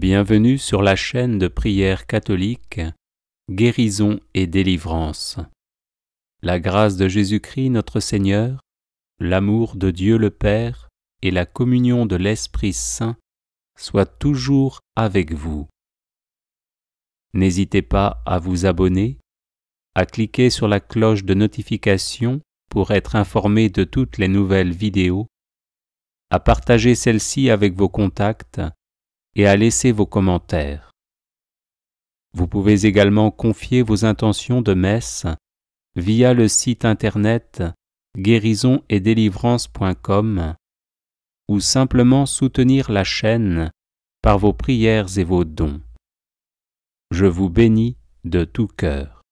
Bienvenue sur la chaîne de prière catholique Guérison et délivrance. La grâce de Jésus-Christ notre Seigneur, l'amour de Dieu le Père et la communion de l'Esprit Saint soient toujours avec vous. N'hésitez pas à vous abonner, à cliquer sur la cloche de notification pour être informé de toutes les nouvelles vidéos, à partager celle-ci avec vos contacts et à laisser vos commentaires. Vous pouvez également confier vos intentions de messe via le site internet guérisonetdélivrance.com ou simplement soutenir la chaîne par vos prières et vos dons. Je vous bénis de tout cœur.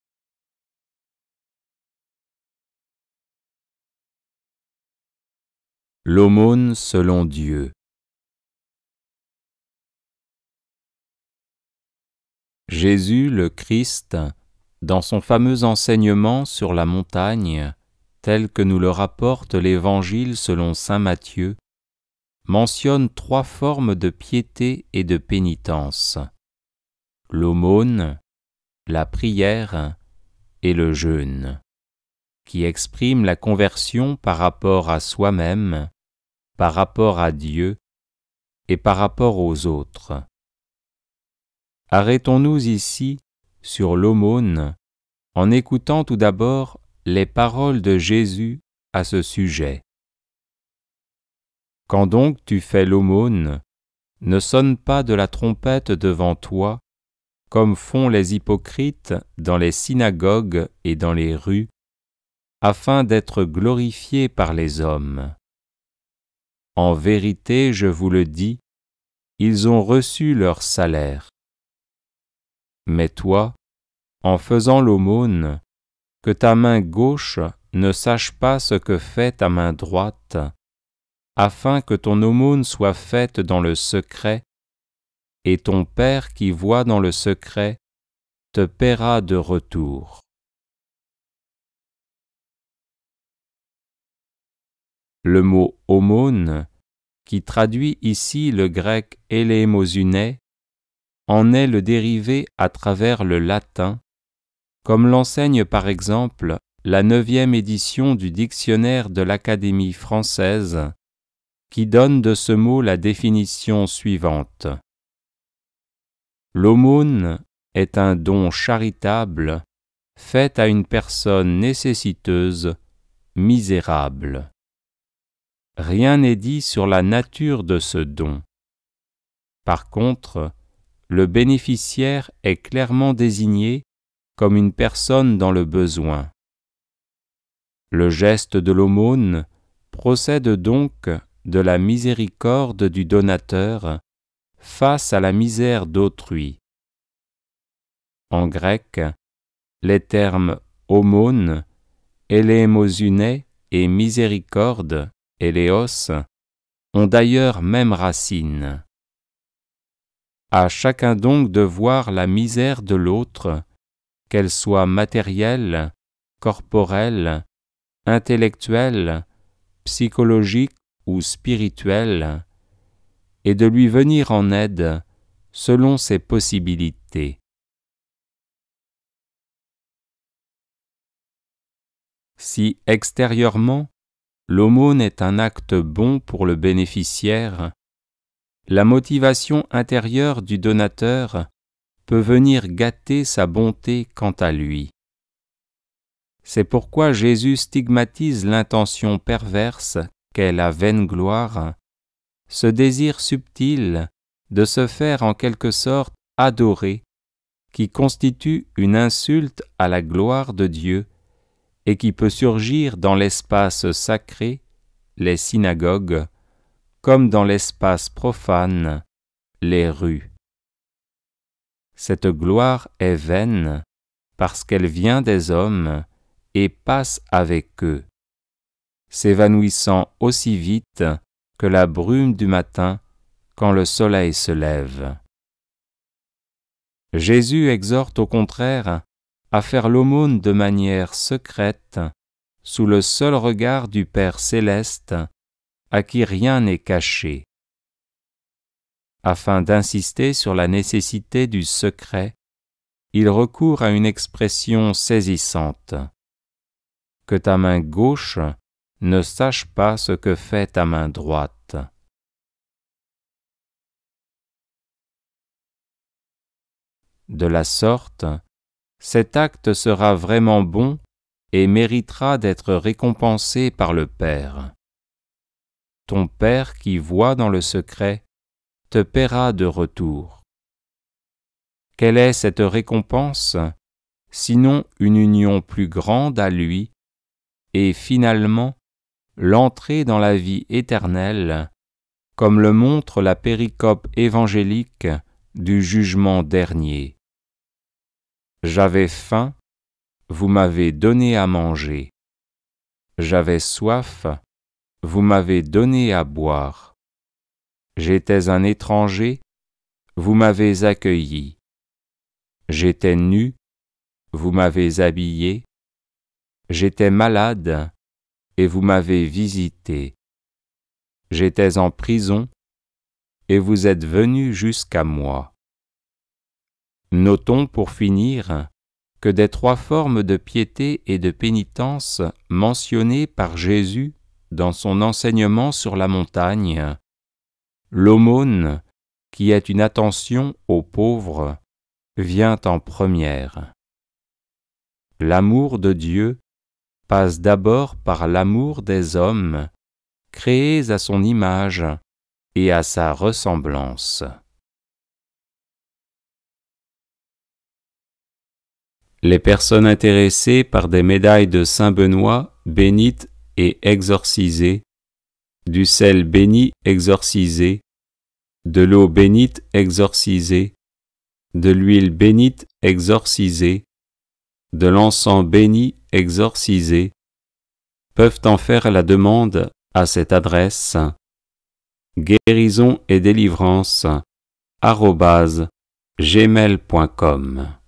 L'aumône selon Dieu. Jésus le Christ, dans son fameux enseignement sur la montagne, tel que nous le rapporte l'Évangile selon saint Matthieu, mentionne 3 formes de piété et de pénitence: l'aumône, la prière et le jeûne, qui expriment la conversion par rapport à soi-même, par rapport à Dieu et par rapport aux autres. Arrêtons-nous ici sur l'aumône en écoutant tout d'abord les paroles de Jésus à ce sujet. Quand donc tu fais l'aumône, ne sonne pas de la trompette devant toi, comme font les hypocrites dans les synagogues et dans les rues, afin d'être glorifiés par les hommes. En vérité, je vous le dis, ils ont reçu leur salaire. Mais toi, en faisant l'aumône, que ta main gauche ne sache pas ce que fait ta main droite, afin que ton aumône soit faite dans le secret, et ton Père qui voit dans le secret te paiera de retour. Le mot aumône, qui traduit ici le grec élémosunai, en est le dérivé à travers le latin, comme l'enseigne par exemple la 9e édition du dictionnaire de l'Académie française, qui donne de ce mot la définition suivante. L'aumône est un don charitable fait à une personne nécessiteuse, misérable. Rien n'est dit sur la nature de ce don. Par contre, le bénéficiaire est clairement désigné comme une personne dans le besoin. Le geste de l'aumône procède donc de la miséricorde du donateur face à la misère d'autrui. En grec, les termes aumône, élémosunai et miséricorde, éléos, ont d'ailleurs même racine. À chacun donc de voir la misère de l'autre, qu'elle soit matérielle, corporelle, intellectuelle, psychologique ou spirituelle, et de lui venir en aide selon ses possibilités. Si extérieurement, l'aumône est un acte bon pour le bénéficiaire, la motivation intérieure du donateur peut venir gâter sa bonté quant à lui. C'est pourquoi Jésus stigmatise l'intention perverse qu'est la vaine gloire, ce désir subtil de se faire en quelque sorte adorer, qui constitue une insulte à la gloire de Dieu et qui peut surgir dans l'espace sacré, les synagogues, comme dans l'espace profane, les rues. Cette gloire est vaine parce qu'elle vient des hommes et passe avec eux, s'évanouissant aussi vite que la brume du matin quand le soleil se lève. Jésus exhorte au contraire à faire l'aumône de manière secrète, sous le seul regard du Père céleste, à qui rien n'est caché. afin d'insister sur la nécessité du secret, il recourt à une expression saisissante. Que ta main gauche ne sache pas ce que fait ta main droite. De la sorte, cet acte sera vraiment bon et méritera d'être récompensé par le Père. Ton Père qui voit dans le secret te paiera de retour. Quelle est cette récompense, sinon une union plus grande à lui et finalement l'entrée dans la vie éternelle, comme le montre la péricope évangélique du jugement dernier. J'avais faim, vous m'avez donné à manger. J'avais soif, vous m'avez donné à boire. J'étais un étranger, vous m'avez accueilli. J'étais nu, vous m'avez habillé. J'étais malade, et vous m'avez visité. J'étais en prison, et vous êtes venus jusqu'à moi. Notons pour finir que des trois formes de piété et de pénitence mentionnées par Jésus dans son enseignement sur la montagne, l'aumône, qui est une attention aux pauvres, vient en première. L'amour de Dieu passe d'abord par l'amour des hommes, créés à son image et à sa ressemblance. Les personnes intéressées par des médailles de Saint-Benoît bénites et exorcisées, du sel béni exorcisé, de l'eau bénite exorcisée, de l'huile bénite exorcisée, de l'encens béni exorcisé, peuvent en faire la demande à cette adresse guérison et délivrance @gmail.com